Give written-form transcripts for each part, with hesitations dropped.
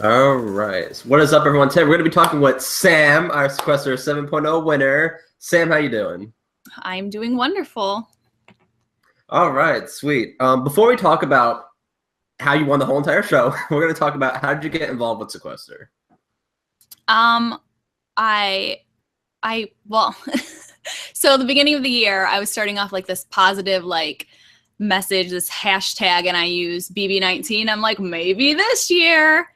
All right. So what is up, everyone? Today we're going to be talking with Sam, our Sequester 7.0 winner. Sam, how you doing? I'm doing wonderful. All right, sweet. Before we talk about how you won the whole entire show, we're going to talk about how did you get involved with Sequester? Well, so the beginning of the year, I was starting off like this positive message, this hashtag, and I use BB19. I'm like, maybe this year.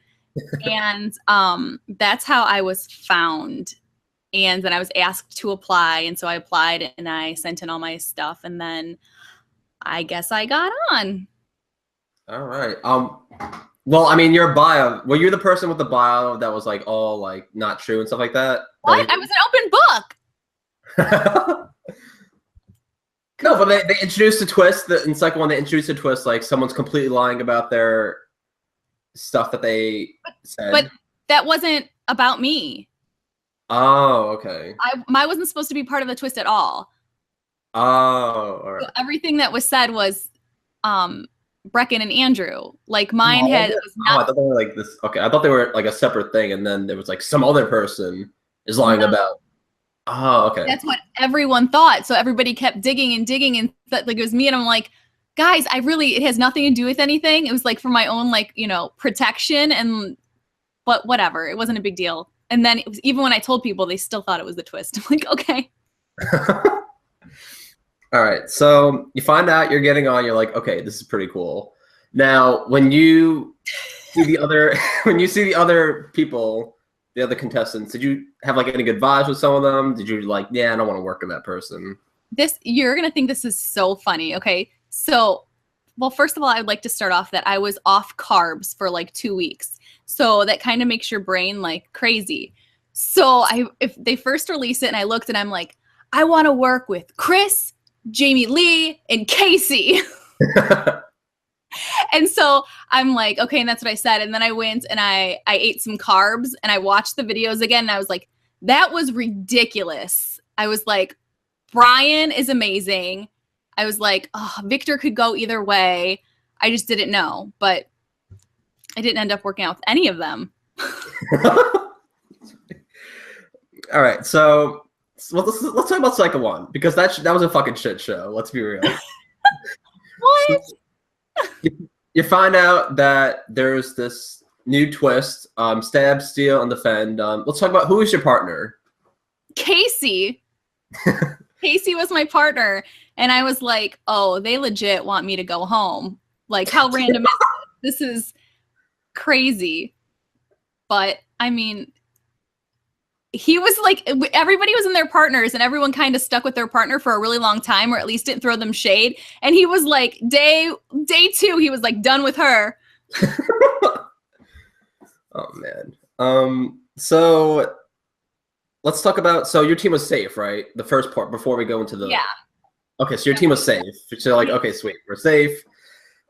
And that's how I was found. And then I was asked to apply. And so I applied and I sent in all my stuff. And then I guess I got on. All right. Well, I mean, your bio, were you the person with the bio that was like all like not true and stuff like that? What? I was an open book. No, but they introduced a twist. In the second one, they introduced a twist like someone's completely lying about their stuff that they said. But that wasn't about me. Oh, okay. I wasn't supposed to be part of the twist at all. Oh, all right. So everything that was said was Brecken and Andrew. Like mine was not. I thought they were like this. Okay, I thought they were like a separate thing, and then there was like some other person is lying about. Oh, okay. That's what everyone thought. So everybody kept digging and like it was me, and I'm like, guys, it has nothing to do with anything. It was like for my own protection, but whatever. It wasn't a big deal. And then even when I told people, they still thought it was the twist. I'm like, okay. All right. So you find out you're getting on. You're like, okay, this is pretty cool. Now, when you see the other people, the other contestants, did you have like any good vibes with some of them? Did you like, yeah, I don't want to work with that person? You're gonna think this is so funny. Okay, so well, first of all, I'd like to start off that I was off carbs for like 2 weeks. So that kind of makes your brain like crazy. So if they first release it and I looked and I'm like, I want to work with Chris, Jamie Lee, and Casey. And so I'm like, okay, and that's what I said. And then I went and I ate some carbs and I watched the videos again. And I was like, that was ridiculous. I was like, Brian is amazing. I was like, oh, Victor could go either way. I just didn't know, but I didn't end up working out with any of them. All right, so let's talk about Cycle 1 because that was a fucking shit show. Let's be real. What? You find out that there's this new twist, stab, steal, and defend. Let's talk about who is your partner. Casey. Casey was my partner, and I was like, oh, they legit want me to go home. Like, how random is this? This is crazy. But, I mean, he was like, everybody was in their partners, and everyone kind of stuck with their partner for a really long time, or at least didn't throw them shade. And he was like, day 2, he was like, done with her. Oh, man. So let's talk about, so your team was safe, right? The first part before we go into the... Yeah. Okay, so your team was safe. So like, okay, sweet, we're safe.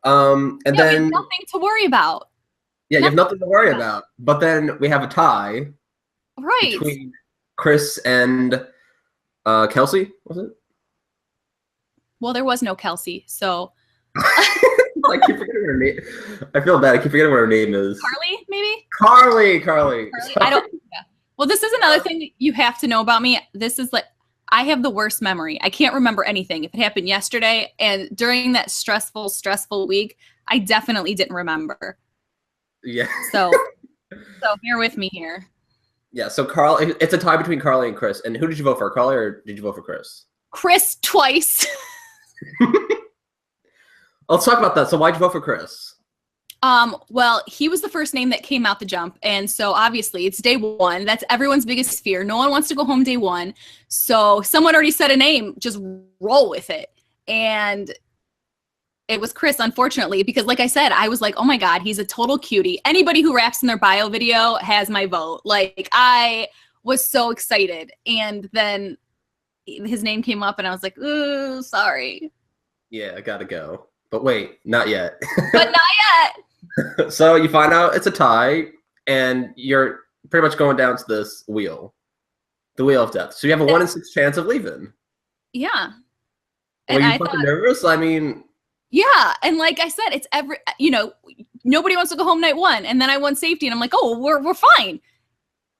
And then... we have nothing to worry about. Yeah, you have nothing to worry about. But then we have a tie. Right. Between Chris and Kelsey, was it? Well, there was no Kelsey, so... I keep forgetting her name. I feel bad. I keep forgetting what her name is. Carly, maybe? Carly. I don't... Yeah. Well, this is another thing that you have to know about me. This is like, I have the worst memory. I can't remember anything. If it happened yesterday and during that stressful week, I definitely didn't remember. Yeah. So bear with me here. Yeah, so Carly, it's a tie between Carly and Chris. And who did you vote for, Carly, or did you vote for Chris? Chris twice. Let's talk about that. So why'd you vote for Chris? Well, he was the first name that came out the jump. And so obviously it's day 1. That's everyone's biggest fear. No one wants to go home day 1. So someone already said a name, just roll with it. And it was Chris, unfortunately, because like I said, I was like, oh my God, he's a total cutie. Anybody who raps in their bio video has my vote. Like, I was so excited. And then his name came up and I was like, ooh, sorry. Yeah, I gotta go. But wait, not yet. But not yet. So you find out it's a tie, and you're pretty much going down to this wheel. The wheel of death. So you have a 1 in 6 chance of leaving. Yeah. Were you fucking nervous? I mean... Yeah, and like I said, it's nobody wants to go home night 1. And then I won safety and I'm like, oh, we're fine.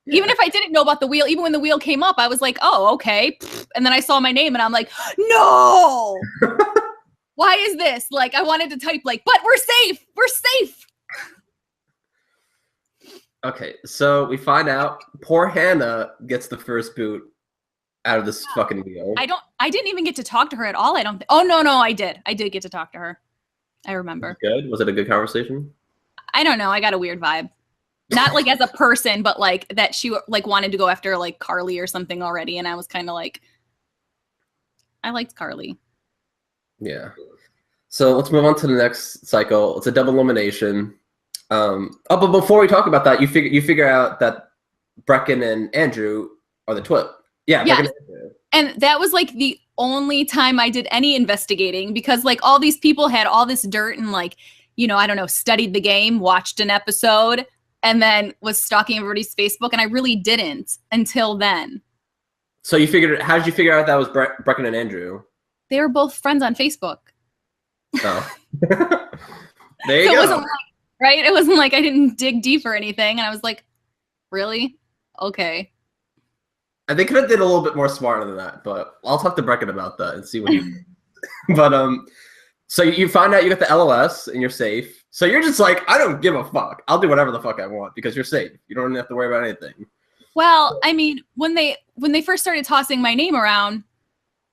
Yeah. Even if I didn't know about the wheel, even when the wheel came up, I was like, oh, okay. And then I saw my name and I'm like, no, why is this? Like, I wanted to type like, but we're safe. We're safe. Okay, so we find out poor Hannah gets the first boot out of this fucking wheel. I didn't even get to talk to her at all. Oh, no, I did. I did get to talk to her. I remember. Good? Was it a good conversation? I don't know. I got a weird vibe. Not like as a person, but like that she like wanted to go after like Carly or something already. And I was kind of like, I liked Carly. Yeah. So let's move on to the next cycle. It's a double elimination. But before we talk about that, you figure out that Brecken and Andrew are the twin. Yeah. Yes. And that was like the only time I did any investigating because like all these people had all this dirt and like, you know, I don't know, studied the game, watched an episode, and then was stalking everybody's Facebook. And I really didn't until then. So how did you figure out that was Brecken and Andrew? They were both friends on Facebook. Oh. There you go. It wasn't like, right? It wasn't like I didn't dig deep or anything. And I was like, really? Okay. I think I did a little bit more smarter than that, but I'll talk to Brecken about that and see what he But so you find out you got the LOS and you're safe. So you're just like, I don't give a fuck. I'll do whatever the fuck I want because you're safe. You don't have to worry about anything. Well, I mean, when they first started tossing my name around,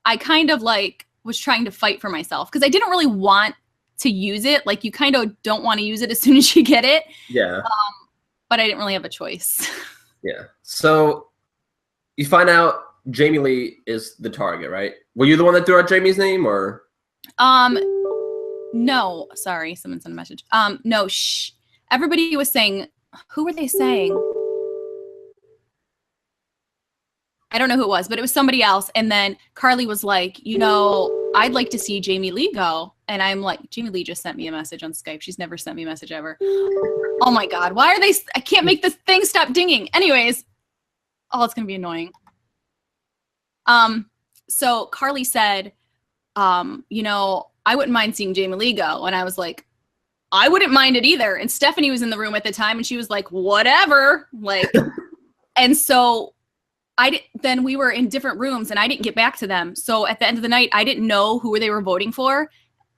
I kind of like was trying to fight for myself because I didn't really want to use it. Like you kind of don't want to use it as soon as you get it. Yeah. But I didn't really have a choice. Yeah. So you find out Jamie Lee is the target, right? Were you the one that threw out Jamie's name or? No, sorry. Someone sent a message. No, shh. Everybody was saying, who were they saying? I don't know who it was, but it was somebody else. And then Carly was like, you know, I'd like to see Jamie Lee go. And I'm like, Jamie Lee just sent me a message on Skype. She's never sent me a message ever. Oh my God. Why are they? I can't make this thing stop dinging. Anyways. Oh, it's going to be annoying. So Carly said, you know, I wouldn't mind seeing Jamie Lee go. And I was like, I wouldn't mind it either. And Stephanie was in the room at the time and she was like, whatever. Like, and so then we were in different rooms and I didn't get back to them. So at the end of the night, I didn't know who they were voting for.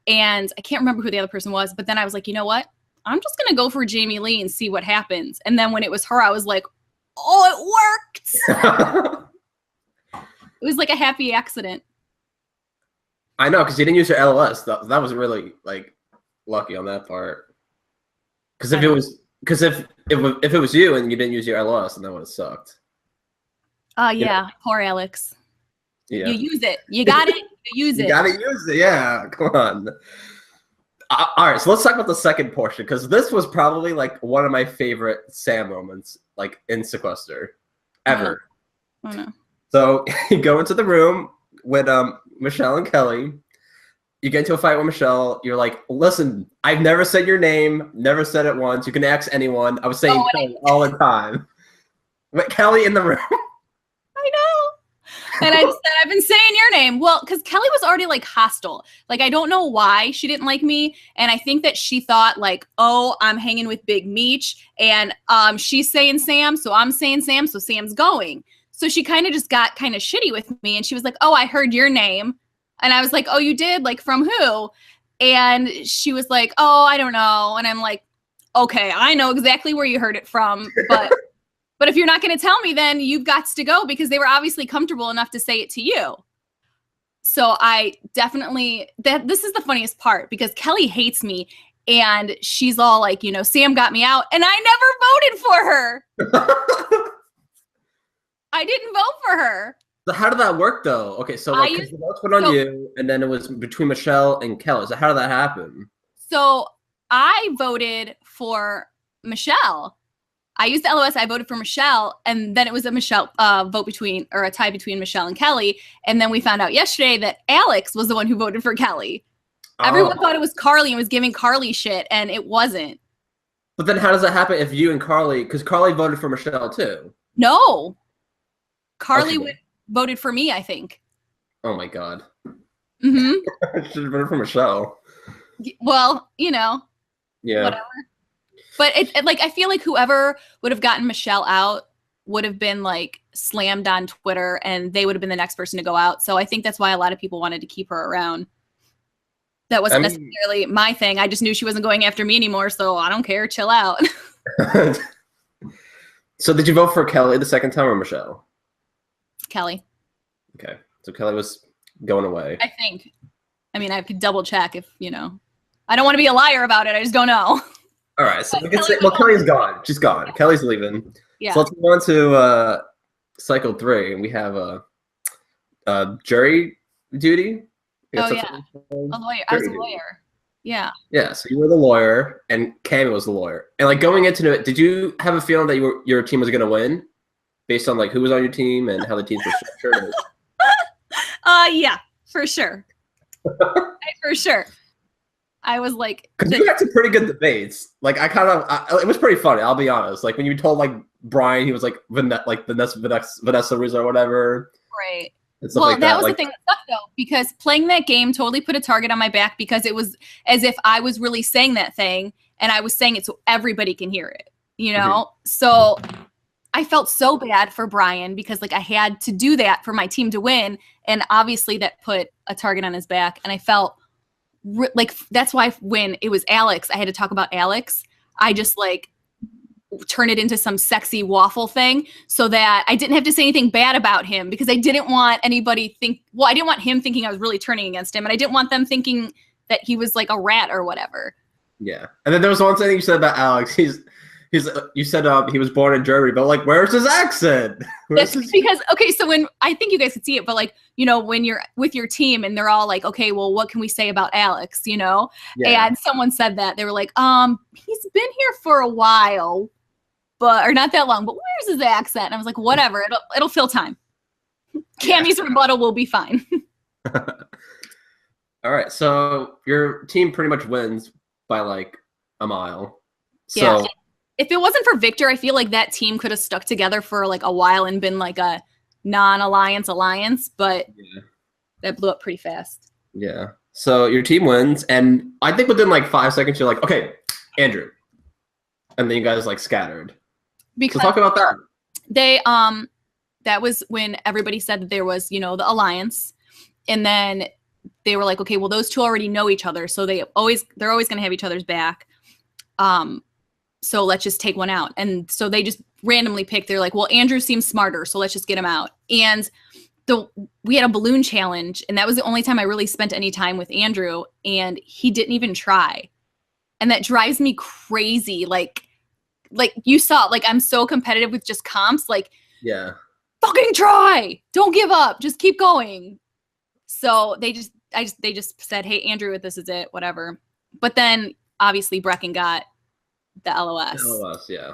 And I can't remember who the other person was, but then I was like, you know what? I'm just going to go for Jamie Lee and see what happens. And then when it was her, I was like, oh, it worked. It was like a happy accident. I know, because you didn't use your LOS. That was really like lucky on that part. Because if it was you and you didn't use your LOS, then that would have sucked. Yeah, poor Alex. Yeah. You use it. You got it. You use it. You gotta use it. Yeah, come on. All right, so let's talk about the second portion because this was probably like one of my favorite Sam moments, like in Sequester, ever. Oh no. So you go into the room with Michelle and Kelly. You get into a fight with Michelle. You're like, listen, I've never said your name, never said it once. You can ask anyone. I was saying Kelly all the time. But Kelly in the room. I know. And I just said, I've been saying your name. Well, because Kelly was already like hostile. Like, I don't know why she didn't like me. And I think that she thought like, oh, I'm hanging with Big Meech. And she's saying Sam. So I'm saying Sam. So Sam's going. So she kind of just got kind of shitty with me. And she was like, oh, I heard your name. And I was like, oh, you did? Like, from who? And she was like, oh, I don't know. And I'm like, okay, I know exactly where you heard it from. But if you're not going to tell me, then you've got to go because they were obviously comfortable enough to say it to you. So I definitely, this is the funniest part because Kelly hates me and she's all like, you know, Sam got me out and I never voted for her. I didn't vote for her. So how did that work though? Okay, so like, the votes went on you and then it was between Michelle and Kelly. So how did that happen? So I voted for Michelle. I used the LOS. I voted for Michelle, and then it was a Michelle vote between, or a tie between Michelle and Kelly. And then we found out yesterday that Alex was the one who voted for Kelly. Everyone thought it was Carly and was giving Carly shit, and it wasn't. But then how does that happen if you and Carly, because Carly voted for Michelle too? No. Carly voted for me, I think. Oh my God. Mm-hmm. I should have voted for Michelle. Well, you know. Yeah. Whatever. But like, I feel like whoever would have gotten Michelle out would have been like slammed on Twitter, and they would have been the next person to go out. So I think that's why a lot of people wanted to keep her around. That wasn't necessarily my thing. I just knew she wasn't going after me anymore, so I don't care. Chill out. So did you vote for Kelly the second time or Michelle? Kelly. Okay. So Kelly was going away. I think. I mean, I could double check if, I don't want to be a liar about it. I just don't know. All right. So we can say, Kelly's gone. She's gone. Kelly's leaving. Yeah. So let's move on to cycle 3, and we have jury duty. Oh, yeah. A lawyer. I was a lawyer. Yeah. Yeah. So you were the lawyer, and Cammy was the lawyer. And like going into it, did you have a feeling that your team was going to win, based on like who was on your team and how the teams were structured? Yeah, for sure. For sure. I was like, because you had some pretty good debates. Like it was pretty funny. I'll be honest. Like when you told like Brian, he was like Vanessa Rizzo or whatever. Right. Well, like that was the thing that sucked though, because playing that game totally put a target on my back, because it was as if I was really saying that thing, and I was saying it so everybody can hear it, Mm-hmm. So I felt so bad for Brian, because like I had to do that for my team to win, and obviously that put a target on his back, and I felt like that's why when it was Alex, I had to talk about Alex. I just like turn it into some sexy waffle thing so that I didn't have to say anything bad about him, because I didn't want anybody I didn't want him thinking I was really turning against him, and I didn't want them thinking that he was like a rat or whatever. Yeah. And then there was one thing you said about Alex. You said he was born in Germany, but like, where's his accent? Because, okay, so when, I think you guys could see it, but like, when you're with your team and they're all like, okay, well, what can we say about Alex, Yeah. And someone said that, they were like, he's been here for a while, or not that long, but where's his accent? And I was like, whatever, it'll fill time. Cammy's rebuttal will be fine. All right, so your team pretty much wins by like a mile. So yeah. If it wasn't for Victor, I feel like that team could have stuck together for like a while and been like a non-alliance, but that blew up pretty fast. Yeah. So your team wins, and I think within like 5 seconds, you're like, okay, Andrew. And then you guys like scattered. So talk about that. They that was when everybody said that there was, the alliance. And then they were like, okay, well, those two already know each other, so they're always going to have each other's back. So let's just take one out. And so they just randomly picked, they're like, well, Andrew seems smarter, so let's just get him out. And we had a balloon challenge, and that was the only time I really spent any time with Andrew, and he didn't even try. And that drives me crazy. Like you saw, like I'm so competitive with just comps, like, yeah, fucking try. Don't give up. Just keep going. So they just said, hey, Andrew, this is it, whatever. But then obviously Brecken got the LOS. LOS, yeah.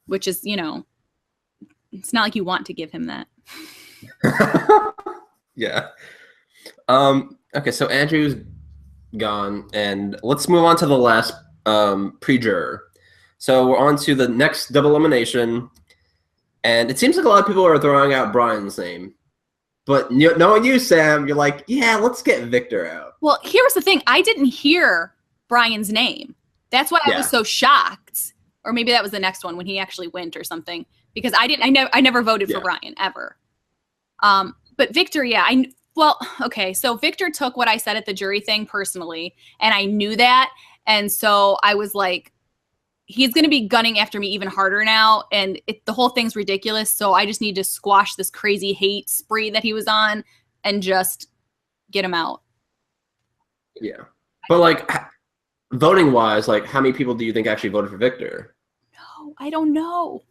Which is, it's not like you want to give him that. Yeah. Okay, so Andrew's gone, and let's move on to the last pre-juror. So we're on to the next double elimination, and it seems like a lot of people are throwing out Brian's name. But knowing you, Sam, you're like, yeah, let's get Victor out. Well, here's the thing. I didn't hear Brian's name. That's why I was so shocked. Or maybe that was the next one when he actually went or something. Because I never voted for Brian, ever. But Victor, okay. So Victor took what I said at the jury thing personally, and I knew that. And so I was like, he's going to be gunning after me even harder now, and the whole thing's ridiculous, so I just need to squash this crazy hate spree that he was on and just get him out. Yeah. But, like, voting-wise, like, how many people do you think actually voted for Victor? No, I don't know.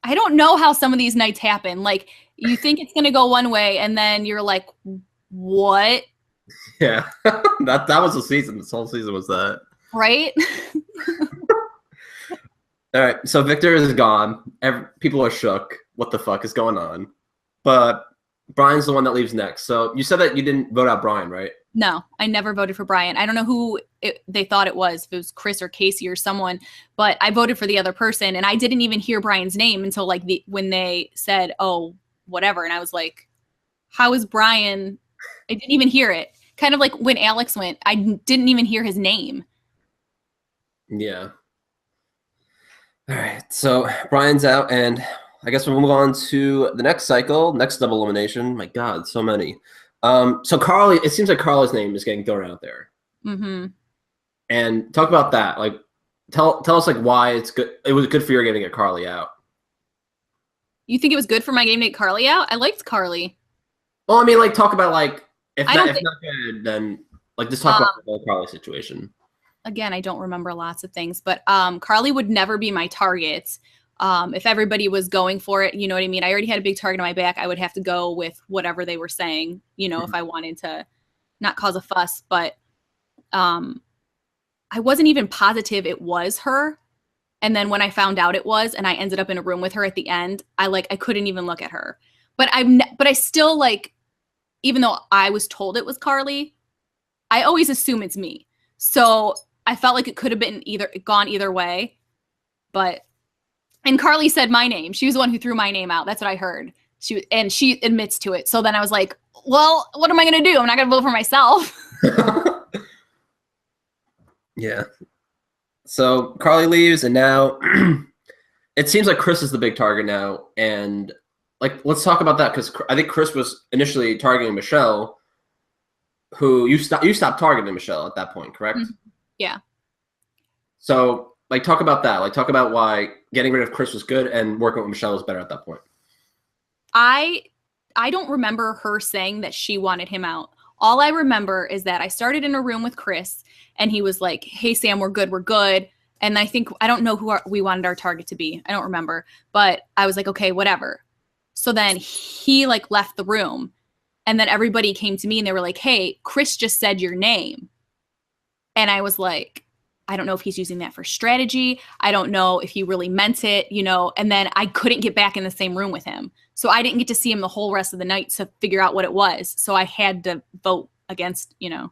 I don't know how some of these nights happen. Like, you think it's going to go one way, and then you're like, what? Yeah. that was the season. This whole season was that. Right? All right, so Victor is gone. People are shook. What the fuck is going on? But Brian's the one that leaves next. So you said that you didn't vote out Brian, right? No, I never voted for Brian. I don't know who they thought it was, if it was Chris or Casey or someone, but I voted for the other person, and I didn't even hear Brian's name until like when they said, oh, whatever. And I was like, how is Brian? I didn't even hear it. Kind of like when Alex went, I didn't even hear his name. Yeah. All right. So Brian's out, and I guess we'll move on to the next cycle, next double elimination. My God, so many. So Carly, it seems like Carly's name is getting thrown out there. Mm-hmm. And talk about that. Like, tell us like why it's good. It was good for your game to get Carly out. You think it was good for my game to get Carly out? I liked Carly. Well, I mean, like, talk about like if I not, don't if think- not good, then like just talk about the whole Carly situation. Again, I don't remember lots of things, but Carly would never be my target. If everybody was going for it, you know what I mean? I already had a big target on my back. I would have to go with whatever they were saying, you know, if I wanted to not cause a fuss. But I wasn't even positive it was her. And then when I found out it was, and I ended up in a room with her at the end, I couldn't even look at her. But I still like, even though I was told it was Carly, I always assume it's me. So I felt like it could have been gone either way. And Carly said my name. She was the one who threw my name out. That's what I heard. She admits to it. So then I was like, well, what am I going to do? I'm not going to vote for myself. Yeah. So Carly leaves, and now it seems like Chris is the big target now. And like, let's talk about that, because I think Chris was initially targeting Michelle, who you stopped targeting Michelle at that point, correct? Mm-hmm. Yeah. So like, talk about that. Like, talk about why getting rid of Chris was good and working with Michelle was better at that point. I don't remember her saying that she wanted him out. All I remember is that I started in a room with Chris, and he was like, hey, Sam, we're good. And I don't know who we wanted our target to be. I don't remember. But I was like, okay, whatever. So then he like left the room, and then everybody came to me and they were like, hey, Chris just said your name. And I was like, I don't know if he's using that for strategy. I don't know if he really meant it, you know. And then I couldn't get back in the same room with him. So I didn't get to see him the whole rest of the night to figure out what it was. So I had to vote against him.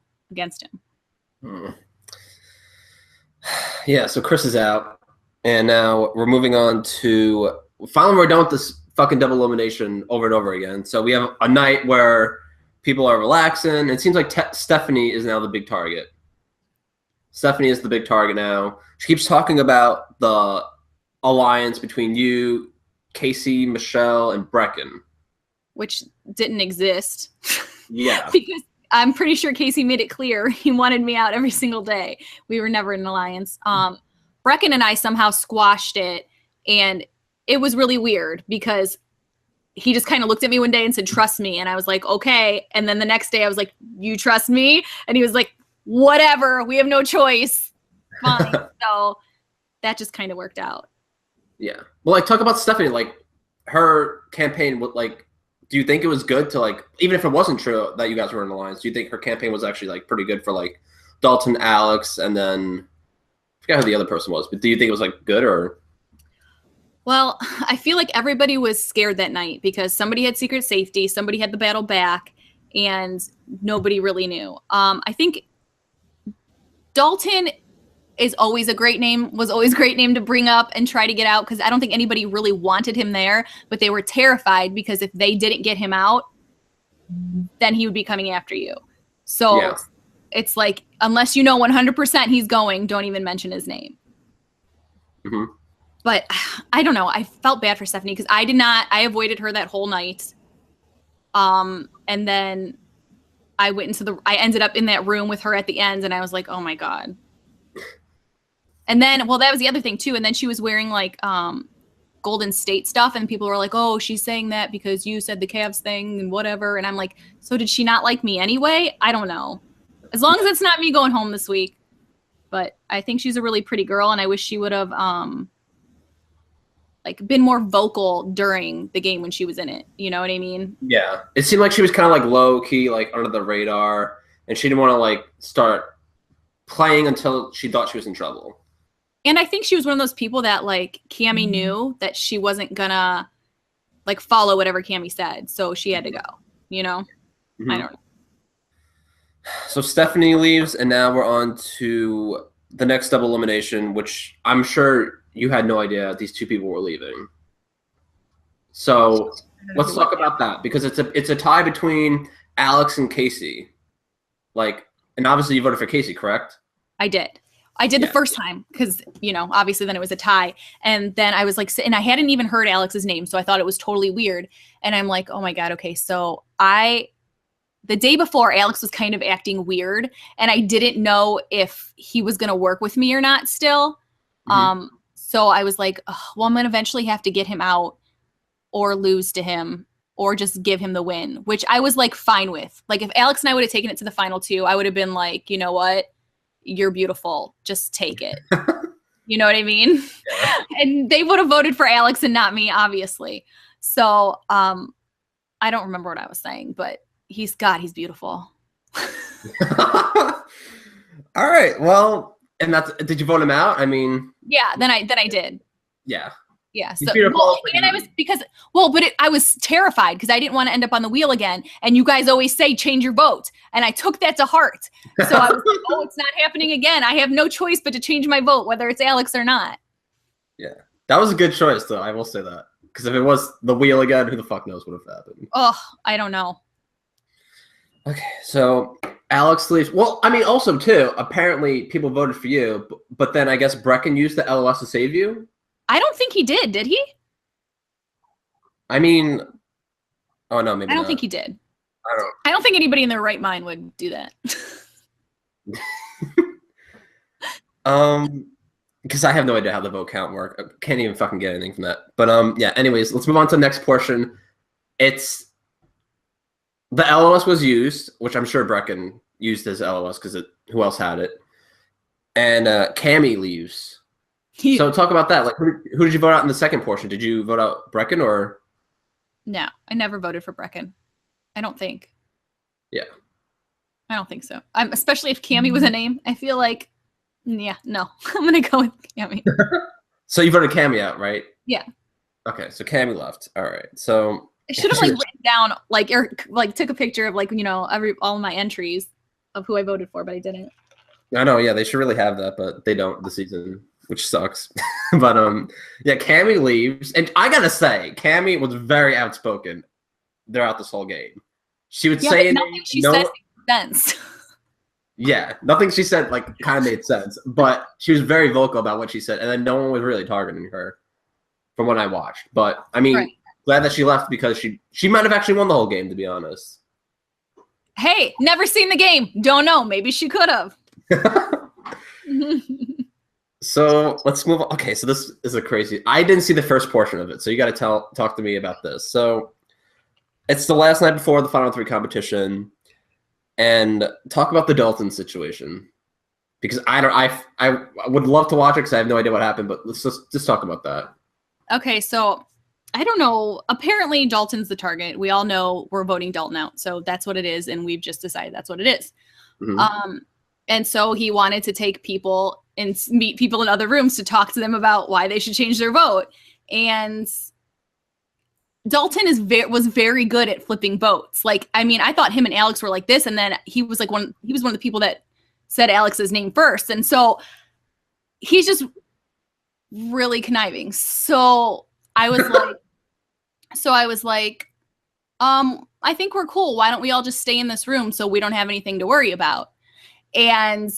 Yeah, so Chris is out, and now we're moving on to finally we're done with this fucking double elimination over and over again. So we have a night where people are relaxing. It seems like Stephanie is now the big target. Stephanie is the big target now. She keeps talking about the alliance between you, Casey, Michelle, and Brecken, which didn't exist. Yeah. Because I'm pretty sure Casey made it clear he wanted me out every single day. We were never in an alliance. Brecken and I somehow squashed it, and it was really weird because he just kind of looked at me one day and said, trust me. And I was like, okay. And then the next day I was like, you trust me? And he was like, whatever, we have no choice. Fine. So that just kind of worked out. Yeah. Well, like, talk about Stephanie, like her campaign with like, do you think it was good to like, even if it wasn't true that you guys were in an alliance, do you think her campaign was actually like pretty good for like Dalton, Alex, and then I forgot who the other person was, but do you think it was like good or? Well, I feel like everybody was scared that night because somebody had secret safety, somebody had the battle back, and nobody really knew. I think Dalton was always a great name to bring up and try to get out, because I don't think anybody really wanted him there, but they were terrified because if they didn't get him out, then he would be coming after you. So yeah. It's like, unless you know 100% he's going, don't even mention his name. Mm-hmm. But I don't know. I felt bad for Stephanie because I avoided her that whole night. And then I ended up in that room with her at the end, and I was like, oh my God. And then, well, that was the other thing too. And then she was wearing like Golden State stuff, and people were like, oh, she's saying that because you said the Cavs thing and whatever. And I'm like, so did she not like me anyway? I don't know. As long as it's not me going home this week. But I think she's a really pretty girl, and I wish she would have like been more vocal during the game when she was in it. You know what I mean? Yeah. It seemed like she was kind of like low key, like under the radar, and she didn't want to like start playing until she thought she was in trouble. And I think she was one of those people that like Cammy knew that she wasn't gonna like follow whatever Cammy said. So she had to go, you know? Mm-hmm. I don't know. So Stephanie leaves, and now we're on to the next double elimination, which I'm sure you had no idea these two people were leaving. So let's talk about that, because it's a tie between Alex and Casey. Like, and obviously you voted for Casey, correct? I did. I did the first time because, you know, obviously then it was a tie. And then I was like, and I hadn't even heard Alex's name. So I thought it was totally weird. And I'm like, oh my God. Okay. So the day before, Alex was kind of acting weird and I didn't know if he was going to work with me or not still. So I was like, oh, well, I'm going to eventually have to get him out or lose to him or just give him the win, which I was like fine with. Like if Alex and I would have taken it to the final 2, I would have been like, you know what? You're beautiful. Just take it. You know what I mean? Yeah. And they would have voted for Alex and not me, obviously. So I don't remember what I was saying, but he's beautiful. All right. Well, and did you vote him out? I mean, yeah, then I did. Yeah. Yeah. So, and I was I was terrified because I didn't want to end up on the wheel again. And you guys always say, change your vote. And I took that to heart. So I was like, oh, it's not happening again. I have no choice but to change my vote, whether it's Alex or not. Yeah. That was a good choice, though. I will say that. Because if it was the wheel again, who the fuck knows what would have happened? Oh, I don't know. Okay. So Alex leaves. Well, I mean, also, too, apparently people voted for you. But then I guess Brecken used the LOS to save you. I don't think he did he? I mean, oh no, maybe I don't not. think he did. I don't think anybody in their right mind would do that. Because I have no idea how the vote count works. I can't even fucking get anything from that. But yeah, anyways, let's move on to the next portion. It's the LOS was used, which I'm sure Brecken used his LOS because who else had it? And Cammy leaves. So talk about that. Like, who did you vote out in the second portion? Did you vote out Brecken or? No, I never voted for Brecken. I don't think. Yeah. I don't think so. Especially if Cammy was a name. I feel like, yeah, no. I'm going to go with Cammy. So you voted Cammy out, right? Yeah. Okay, so Cammy left. All right. So I should have written down took a picture of all of my entries of who I voted for, but I didn't. I know, yeah, they should really have that, but they don't this season, which sucks. But yeah, Cammy leaves, and I gotta say, Cammy was very outspoken throughout this whole game. She would say nothing she said made sense. Yeah, nothing she said kind of made sense, but she was very vocal about what she said, and then no one was really targeting her, from what I watched. But I mean, glad that she left because she might have actually won the whole game, to be honest. Hey, never seen the game, don't know. Maybe she could have. So let's move on. Okay, so this is I didn't see the first portion of it, so you got to talk to me about this. So it's the last night before the Final 3 competition, and talk about the Dalton situation, because I would love to watch it because I have no idea what happened, but let's just talk about that. Okay, so I don't know. Apparently Dalton's the target. We all know we're voting Dalton out, so that's what it is, and we've just decided that's what it is. Mm-hmm. And so he wanted to take people and meet people in other rooms to talk to them about why they should change their vote. And Dalton was very good at flipping votes. Like, I mean, I thought him and Alex were like this, and then he was one of the people that said Alex's name first. And so he's just really conniving. So I was like, I think we're cool. Why don't we all just stay in this room so we don't have anything to worry about? And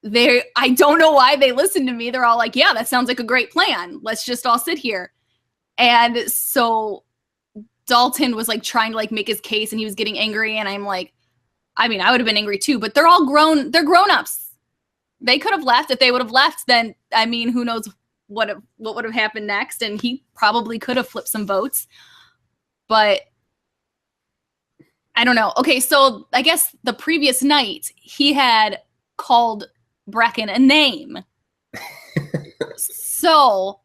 I don't know why they listened to me. They're all like, yeah, that sounds like a great plan. Let's just all sit here. And so Dalton was trying to make his case, and he was getting angry. And I'm like, I mean, I would have been angry too, but they're all grown. They're grown-ups. They could have left. If they would have left, then, I mean, who knows what would have happened next. And he probably could have flipped some votes, but I don't know. Okay, so I guess the previous night he had called Brecken a name. So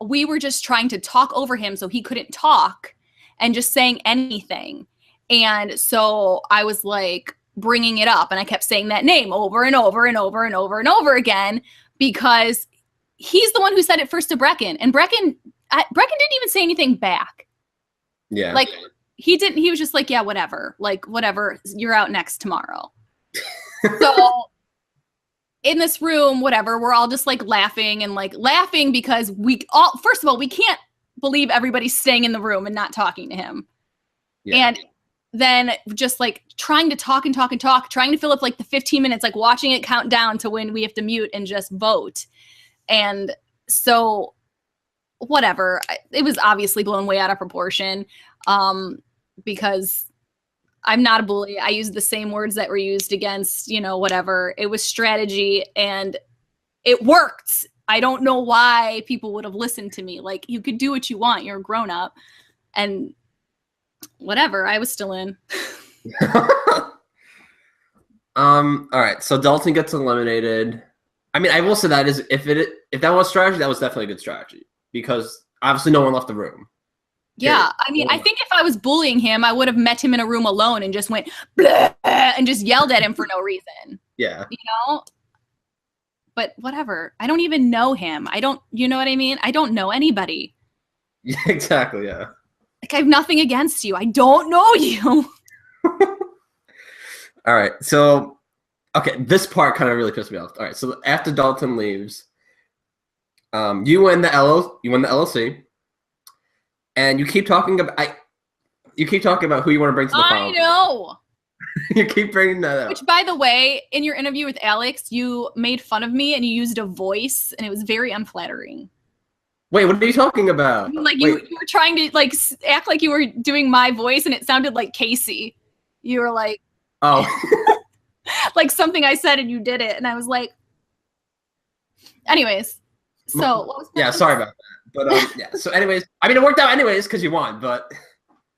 we were just trying to talk over him so he couldn't talk and just saying anything. And so I was bringing it up, and I kept saying that name over and over and over and over and over again because he's the one who said it first to Brecken, and Brecken didn't even say anything back. Yeah. He didn't. He was just like, yeah, whatever. Whatever. You're out next tomorrow. So in this room, whatever, we're all just laughing and laughing because first of all, we can't believe everybody's staying in the room and not talking to him. Yeah. And than just like trying to talk and talk and talk, trying to fill up like the 15 minutes, like watching it count down to when we have to mute and just vote. And so whatever, it was obviously blown way out of proportion, because I'm not a bully. I used the same words that were used against, you know, whatever. It was strategy and it worked. I don't know why people would have listened to me. Like, you could do what you want. You're a grown up. And whatever, I was still in. All right, so Dalton gets eliminated. I mean, I will say that is if that was strategy, that was definitely a good strategy because obviously no one left the room. Yeah, I mean, I think if I was bullying him, I would have met him in a room alone and just went bleh, and just yelled at him for no reason. Yeah. You know? But whatever. I don't even know him. You know what I mean? I don't know anybody. Yeah, exactly, yeah. Like, I have nothing against you. I don't know you. All right, so, okay, this part kind of really pissed me off. All right, so after Dalton leaves, you win the LLC. And you keep talking about who you want to bring to the final. I know. You keep bringing that up. Which, by the way, in your interview with Alex, you made fun of me and you used a voice, and it was very unflattering. Wait, what are you talking about? Like you were trying to like act like you were doing my voice, and it sounded like Casey. You were like, oh, like something I said, and you did it, and I was like, anyways. So what was yeah, sorry about that. But yeah. So, anyways, I mean, it worked out anyways because you won. But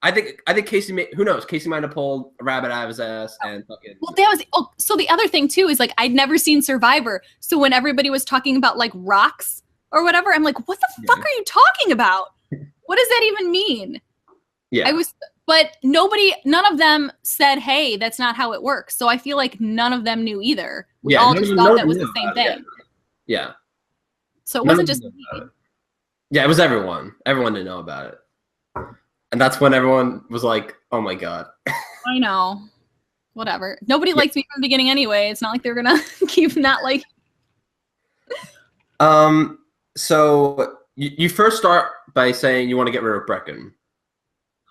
I think Casey. Who knows? Casey might have pulled a rabbit out of his ass and fucking. Well, that was. So the other thing too is like I'd never seen Survivor. So when everybody was talking about like rocks or whatever, I'm like, what the fuck are you talking about? What does that even mean? Yeah. But none of them said, hey, that's not how it works. So I feel like none of them knew either. We all just thought that was the same thing. Yeah. So it wasn't just me. Yeah, it was everyone. Everyone didn't know about it. And that's when everyone was like, oh my God. I know. Whatever. Nobody liked me from the beginning anyway. It's not like they're going to keep not like. So you first start by saying you want to get rid of Brecken,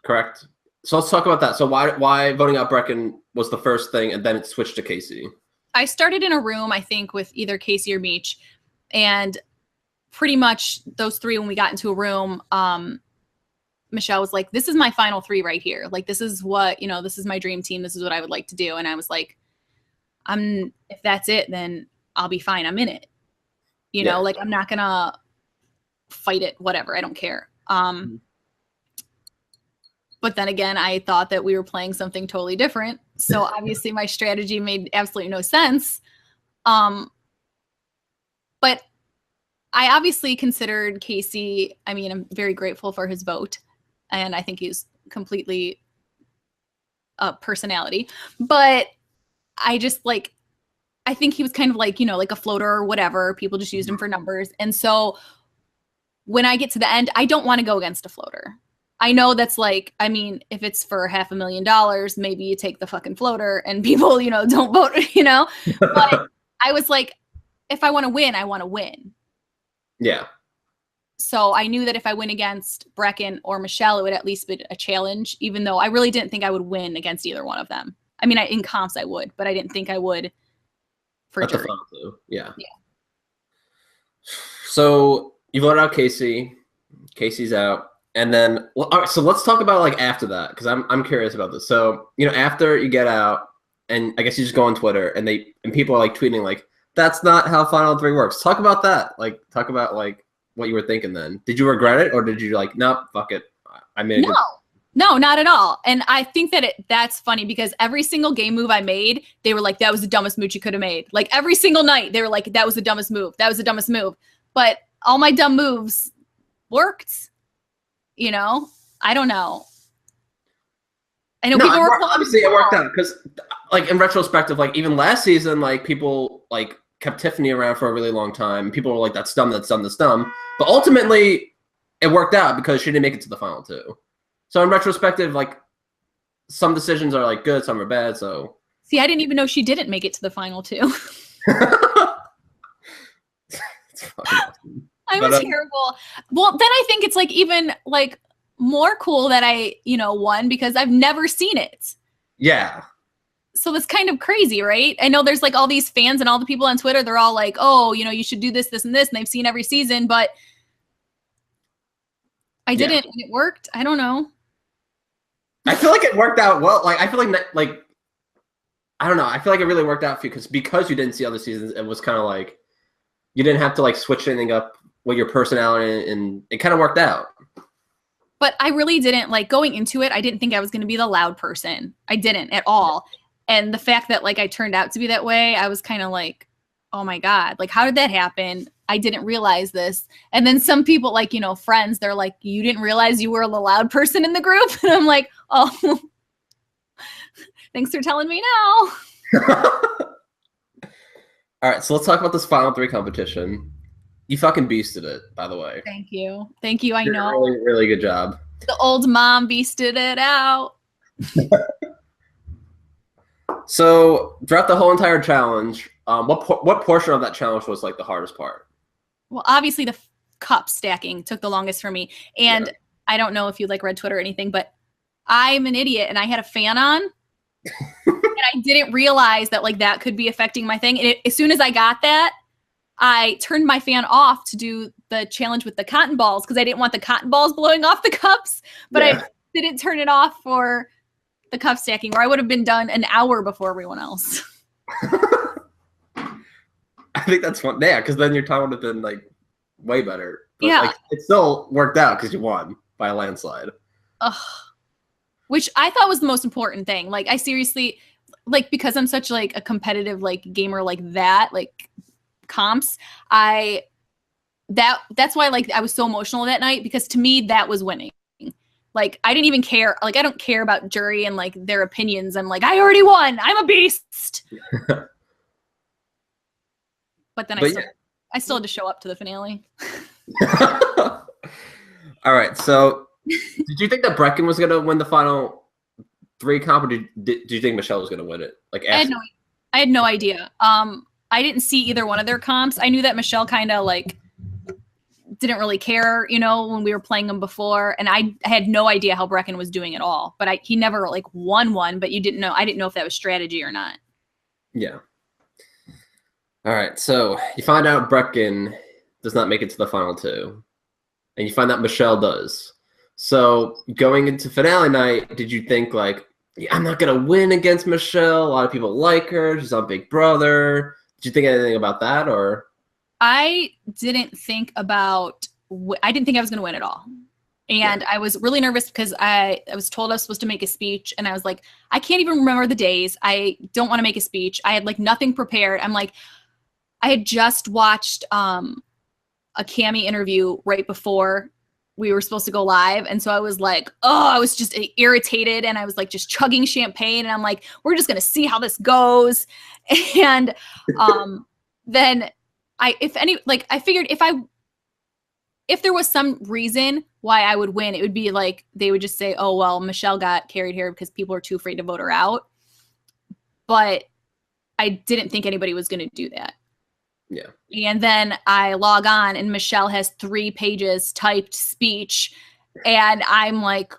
correct? So let's talk about that. So why voting out Brecken was the first thing, and then it switched to Casey? I started in a room, I think, with either Casey or Meech, and pretty much those three, when we got into a room, Michelle was like, this is my final three right here. Like, this is what, you know, this is my dream team. This is what I would like to do. And I was like, if that's it, then I'll be fine. I'm in it. You know, like, I'm not going to fight it, whatever. I don't care. But then again, I thought that we were playing something totally different. So obviously my strategy made absolutely no sense. But I obviously considered Casey. I mean, I'm very grateful for his vote. And I think he's completely a personality. But I just like, I think he was kind of like, you know, like a floater or whatever. People just used him for numbers. And so when I get to the end, I don't want to go against a floater. I know that's like, I mean, if it's for $500,000, maybe you take the fucking floater and people, you know, don't vote, you know. But I was like, if I want to win, I want to win. Yeah. So I knew that if I win against Brecken or Michelle, it would at least be a challenge, even though I really didn't think I would win against either one of them. I mean, in comps I would, but I didn't think I would for jury. Yeah. Yeah. So you voted out Casey. Casey's out. And then, well, all right, so let's talk about like after that, because I'm curious about this. So, you know, after you get out, and I guess you just go on Twitter, and people are like tweeting like, that's not how Final Three works. Talk about that. Like, talk about like what you were thinking then. Did you regret it, or did you like, nope, fuck it? I made it. No, not at all. And I think that that's funny because every single game move I made, they were like, that was the dumbest move you could have made. Like every single night, they were like, that was the dumbest move. That was the dumbest move. But all my dumb moves worked. You know, I don't know. I know people were obviously it worked out because, like in retrospective, like even last season, like people like kept Tiffany around for a really long time. People were like, "That's dumb. That's dumb. That's dumb." But ultimately, it worked out because she didn't make it to the final two. So in retrospective, like some decisions are like good, some are bad. So see, I didn't even know she didn't make it to the final two. It's fucking awesome. I was terrible. Well, then I think it's like even like more cool that I, won because I've never seen it. Yeah. So that's kind of crazy, right? I know there's like all these fans and all the people on Twitter, they're all like, oh, you should do this, this, and this, and they've seen every season, but I didn't, and it worked. I don't know. I feel like it worked out well. Like, I feel like I don't know. I feel like it really worked out for you because you didn't see other seasons. It was kind of like you didn't have to like switch anything up with your personality, and it kind of worked out. But I really didn't like going into it. I didn't think I was going to be the loud person. I didn't at all. And the fact that like I turned out to be that way, I was kind of like, oh my God, like how did that happen? I didn't realize this. And then some people like, friends, they're like, you didn't realize you were the loud person in the group? And I'm like, oh, thanks for telling me now. All right, so let's talk about this Final 3 competition. You fucking beasted it, by the way. Thank you. Thank you. I know. Really, really good job. The old mom beasted it out. So throughout the whole entire challenge, what portion of that challenge was like the hardest part? Well, obviously the cup stacking took the longest for me. And I don't know if you like read Twitter or anything, but I'm an idiot and I had a fan on. And I didn't realize that like that could be affecting my thing. And as soon as I got that, I turned my fan off to do the challenge with the cotton balls because I didn't want the cotton balls blowing off the cups. But I didn't turn it off for the cup stacking, where I would have been done an hour before everyone else. I think that's fun. Yeah, because then your time would have been like way better. But, yeah, like, it still worked out because you won by a landslide. Which I thought was the most important thing. Like I seriously, like because I'm such like a competitive like gamer like that, like comps, that's why like I was so emotional that night because to me that was winning. Like I didn't even care. Like I don't care about jury and like their opinions. I'm like I already won. I'm a beast. But then I still had to show up to the finale. All right. So did you think that Brecken was gonna win the Final 3 comp, or did you think Michelle was gonna win it? Like I had no idea. I didn't see either one of their comps. I knew that Michelle kind of like didn't really care, when we were playing them before, and I had no idea how Brecken was doing at all. But he never like won one. But I didn't know if that was strategy or not. Yeah. All right. So you find out Brecken does not make it to the Final 2, and you find out Michelle does. So going into finale night, did you think like, I'm not gonna win against Michelle? A lot of people like her. She's on Big Brother. Did you think anything about that, or? I didn't think about. I didn't think I was gonna win at all, and I was really nervous because I was told I was supposed to make a speech, and I was like, I can't even remember the days. I don't want to make a speech. I had like nothing prepared. I'm like, I had just watched a Cammie interview right before we were supposed to go live. And so I was like, I was just irritated. And I was like, just chugging champagne. And I'm like, we're just going to see how this goes. And then I figured if there was some reason why I would win, it would be like, they would just say, oh, well, Michelle got carried here because people are too afraid to vote her out. But I didn't think anybody was going to do that. Yeah. And then I log on and Michelle has 3 pages typed speech. And I'm like,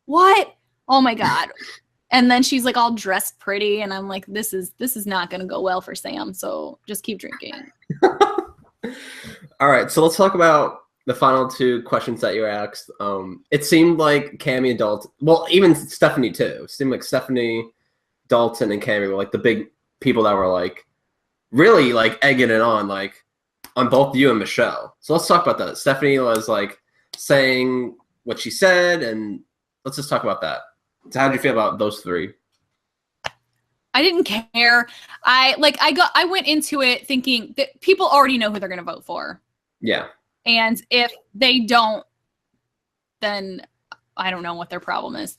what? Oh my God. And then she's like all dressed pretty. And I'm like, this is not going to go well for Sam. So just keep drinking. All right. So let's talk about the final 2 questions that you were asked. It seemed like Cammie and Dalton, well, even Stephanie too. It seemed like Stephanie, Dalton, and Cammie were like the big people that were like, really like egging it on, like on both you and Michelle. So let's talk about that. Stephanie was like saying what she said, and let's just talk about that. So how did you feel about those 3? I didn't care. I went into it thinking that people already know who they're going to vote for. Yeah. And if they don't, then I don't know what their problem is.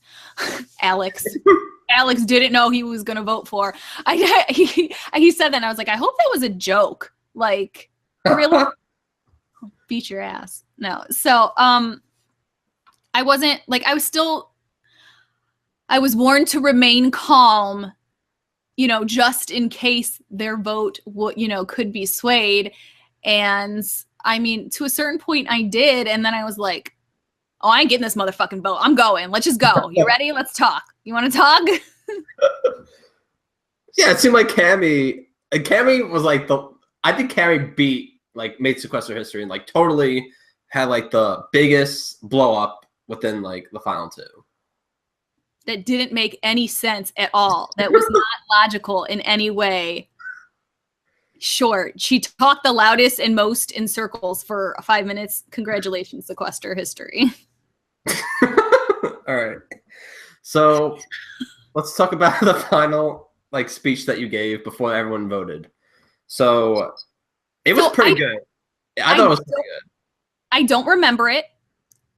Alex didn't know he was going to vote for. He said that, and I was like, I hope that was a joke. Like, really? Beat your ass. No. So, I wasn't like, I was warned to remain calm, just in case their vote could be swayed. And I mean, to a certain point I did. And then I was like, Oh, I ain't getting this motherfucking boat. I'm going. Let's just go. You ready? Let's talk. You want to talk? Yeah, it seemed like Cammy was like I think Cammy made Sequester history and like totally had like the biggest blow up within like the final two. That didn't make any sense at all. That was not logical in any way. Sure, she talked the loudest and most in circles for 5 minutes. Congratulations, Sequester history. All right. So let's talk about the final like speech that you gave before everyone voted. So it was pretty good. I thought it was pretty good. I don't remember it.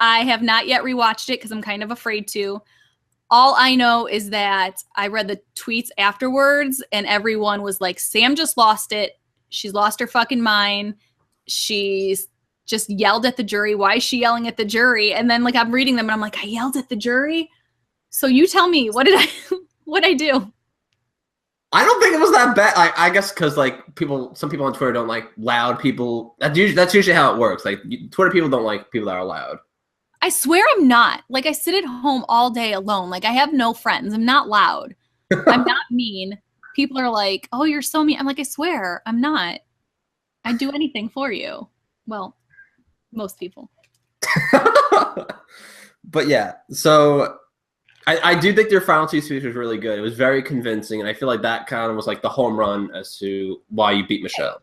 I have not yet rewatched it because I'm kind of afraid to. All I know is that I read the tweets afterwards and everyone was like, Sam just lost it. She's lost her fucking mind. She's just yelled at the jury. Why is she yelling at the jury? And then like I'm reading them and I'm like, I yelled at the jury? So you tell me, what'd I do? I don't think it was that bad. I guess because like some people on Twitter don't like loud people. That's usually how it works. Like Twitter people don't like people that are loud. I swear I'm not. Like I sit at home all day alone. Like I have no friends. I'm not loud. I'm not mean. People are like, oh, you're so mean. I'm like, I swear I'm not. I'd do anything for you. Well, most people. But yeah, so I do think their final two speech was really good. It was very convincing, and I feel like that kind of was like the home run as to why you beat Michelle.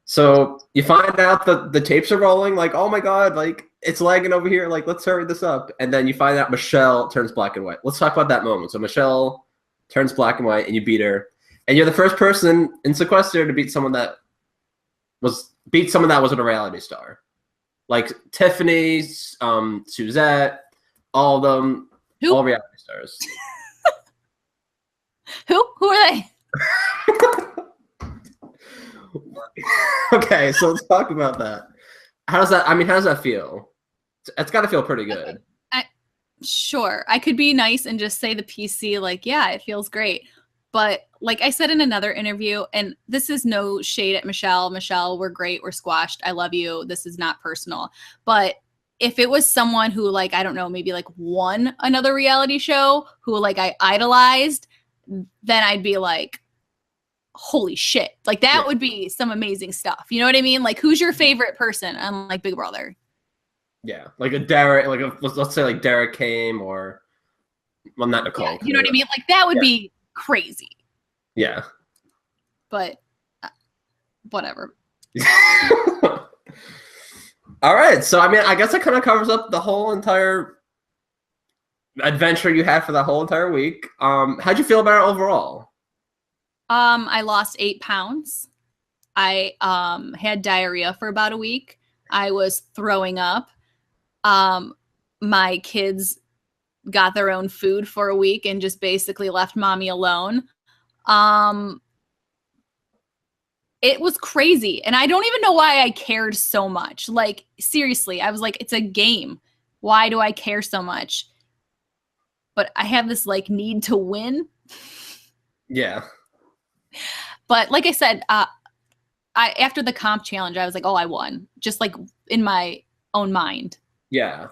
So you find out that the tapes are rolling, like, oh my god, like it's lagging over here, like let's hurry this up. And then you find out Michelle turns black and white. Let's talk about that moment. So Michelle turns black and white and you beat her. And you're the first person in Sequester to beat someone that wasn't a reality star. Like Tiffany, Suzette, all of them, all reality stars. Who are they? Okay, so let's talk about that. How does that feel? It's got to feel pretty good. Sure. I could be nice and just say the PC, like, yeah, it feels great. But like I said in another interview, and this is no shade at Michelle. Michelle, we're great. We're squashed. I love you. This is not personal. But if it was someone who, like, I don't know, maybe like won another reality show who like I idolized, then I'd be like, holy shit. Like that would be some amazing stuff. You know what I mean? Like, who's your favorite person on like Big Brother? Yeah, like a Derek, like let's say like Derek came, or well, not Nicole. Yeah, you know what I mean? Like that would be crazy. Yeah. But whatever. All right, so I mean, I guess that kind of covers up the whole entire adventure you had for that whole entire week. How'd you feel about it overall? I lost 8 pounds. I had diarrhea for about a week. I was throwing up. My kids got their own food for a week and just basically left mommy alone. It was crazy. And I don't even know why I cared so much. Like, seriously, I was like, it's a game. Why do I care so much? But I have this like need to win. Yeah. But like I said, after the comp challenge, I was like, oh, I won. Just like in my own mind. Yeah.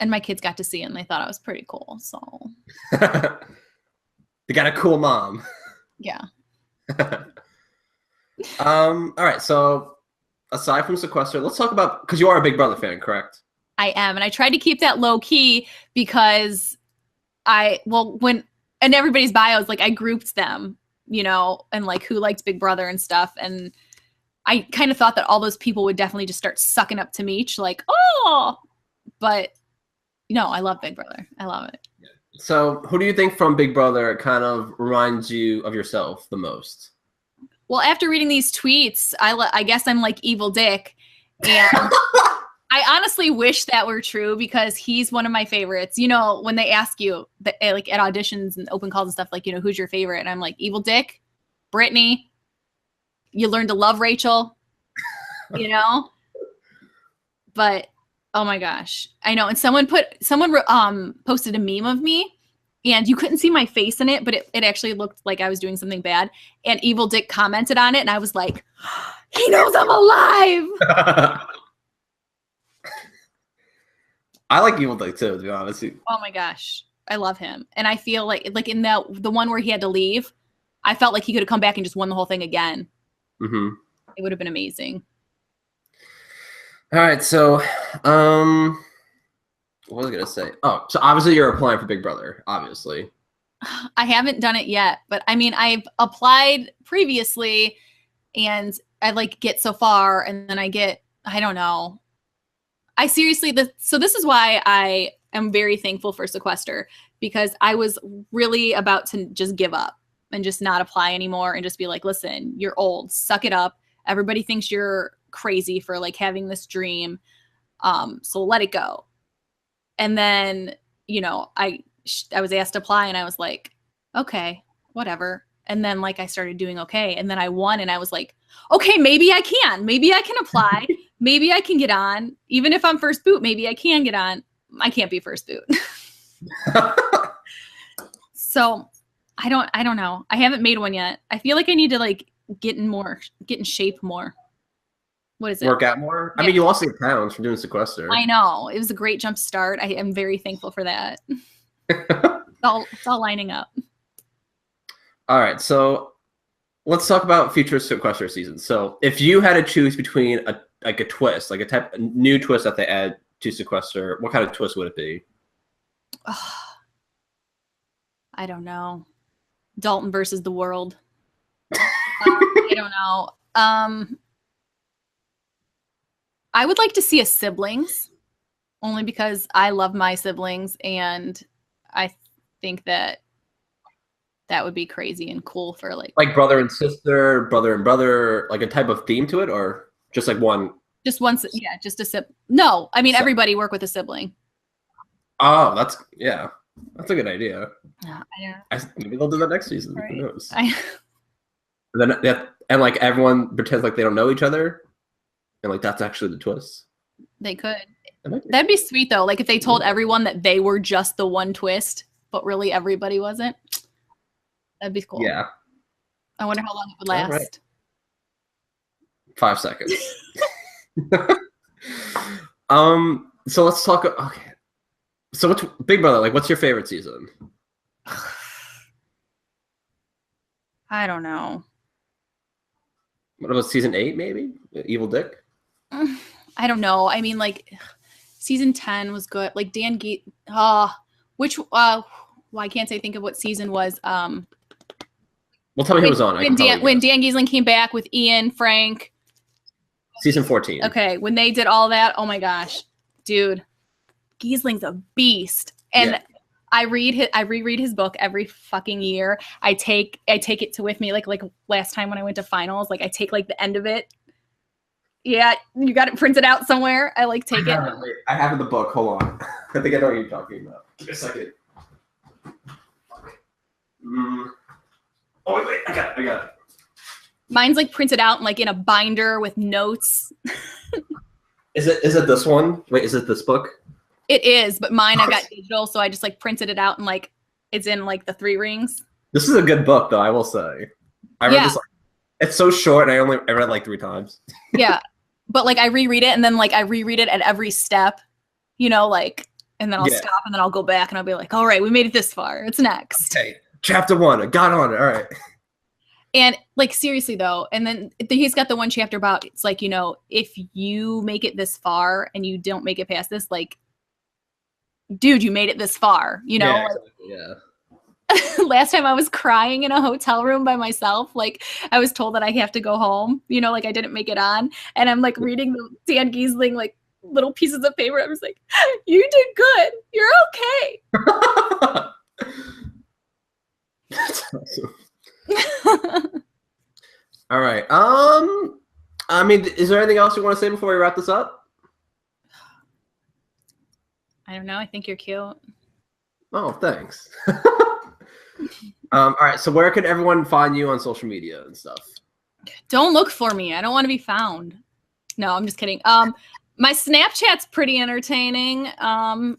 And my kids got to see it and they thought I was pretty cool. So they got a cool mom. Yeah. All right. So aside from Sequester, let's talk about, because you are a Big Brother fan, correct? I am. And I tried to keep that low key because when in everybody's bios, like I grouped them, you know, and like who liked Big Brother and stuff. And I kind of thought that all those people would definitely just start sucking up to Meech, like, oh, but no, I love Big Brother. I love it. So who do you think from Big Brother kind of reminds you of yourself the most? Well, after reading these tweets, I guess I'm like Evil Dick. And I honestly wish that were true because he's one of my favorites. You know, when they ask you, like at auditions and open calls and stuff, like, you know, who's your favorite? And I'm like, Evil Dick, Brittany. You learn to love Rachel, you know? But, oh my gosh. I know. And someone posted a meme of me. And you couldn't see my face in it, but it actually looked like I was doing something bad. And Evil Dick commented on it, and I was like, he knows I'm alive! I like Evil Dick too, to be honest. Oh my gosh. I love him. And I feel like in the one where he had to leave, I felt like he could have come back and just won the whole thing again. Mm-hmm. It would have been amazing. All right, so what was I gonna say? Oh, so obviously you're applying for Big Brother, obviously. I haven't done it yet, but I mean, I've applied previously and I like get so far and then I don't know. So this is why I am very thankful for Sequester, because I was really about to just give up and just not apply anymore and just be like, listen, you're old, suck it up. Everybody thinks you're crazy for like having this dream. So let it go. And then, I was asked to apply and I was like, okay, whatever. And then like I started doing okay. And then I won and I was like, okay, maybe I can apply. Maybe I can get on. Even if I'm first boot, maybe I can get on. I can't be first boot. So I don't know. I haven't made one yet. I feel like I need to like get in shape more. What is it? Work out more? Yeah. I mean, you lost 8 pounds from doing Sequester. I know. It was a great jump start. I am very thankful for that. It's all lining up. All right, so let's talk about future Sequester seasons. So if you had to choose between a twist, like a new twist that they add to Sequester, what kind of twist would it be? I don't know. Dalton versus the world. I don't know. I would like to see a siblings, only because I love my siblings and I think that would be crazy and cool for like brother and sister, brother and brother, like a type of theme to it, or just like one? Just one, yeah, just a sibling. No, I mean everybody work with a sibling. Oh, that's a good idea. Yeah, Maybe they'll do that next season. right. Who knows? And like everyone pretends like they don't know each other, and like that's actually the twist. They could. That'd be sweet though. Like if they told everyone that they were just the one twist, but really everybody wasn't. That'd be cool. Yeah. I wonder how long it would last. Right. 5 seconds. So let's talk. Okay. So what's Big Brother? Like, what's your favorite season? I don't know. What about season 8? Maybe Evil Dick. I don't know. I mean, like season 10 was good. Like Dan I can't say think of what season was. Well, tell me who was on. When Dan Giesling came back with Ian, Frank. Season 14. Okay, when they did all that, oh my gosh, dude, Giesling's a beast. And yeah. I reread his book every fucking year. I take it with me. Like last time when I went to finals, like I take like the end of it. Yeah, you got it printed out somewhere. I like take it. Wait, I have it in the book. Hold on. I think I know what you're talking about. Give me a second. Oh wait, I got it. Mine's like printed out like in a binder with notes. Is it this one? Wait, is it this book? It is, but mine I got digital, so I just like printed it out and like it's in like the 3 rings. This is a good book, though. I will say. I read this. It's so short, and I read it like 3 times. Yeah, but like I reread it, and then like I reread it at every step, like, and then I'll stop, and then I'll go back, and I'll be like, all right, we made it this far. It's next. Okay, chapter 1. I got on it. All right. And like seriously though, and then he's got the one chapter about it's like if you make it this far and you don't make it past this, like, dude, you made it this far. Yeah, exactly, yeah. Last time I was crying in a hotel room by myself. Like I was told that I have to go home, like I didn't make it on. And I'm like reading the Dan Giesling, like little pieces of paper. I was like, you did good. You're okay. That's awesome. All right. I mean, is there anything else you want to say before we wrap this up? I don't know. I think you're cute. Oh, thanks. All right. So where can everyone find you on social media and stuff? Don't look for me. I don't want to be found. No, I'm just kidding. My Snapchat's pretty entertaining.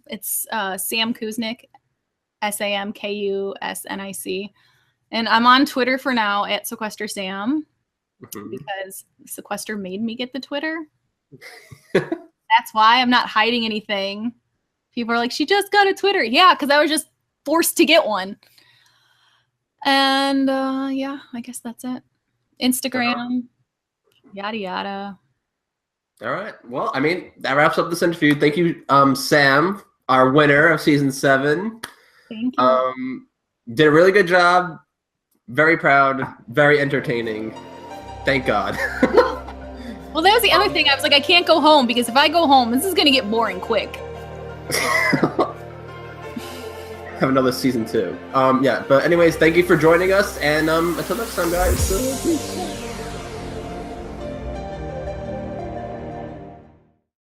It's Sam Kuznick, SamKusnic. And I'm on Twitter for now at Sequester Sam because Sequester made me get the Twitter. That's why I'm not hiding anything. People are like, she just got a Twitter. Yeah, because I was just forced to get one. And yeah, I guess that's it. Instagram, yada yada. All right. Well, I mean, that wraps up this interview. Thank you, Sam, our winner of season 7. Thank you. Did a really good job. Very proud. Very entertaining. Thank God. Well, that was the other thing. I was like, I can't go home because if I go home, this is going to get boring quick. Have another season 2. Yeah, but anyways, thank you for joining us, and until next time, guys. Peace.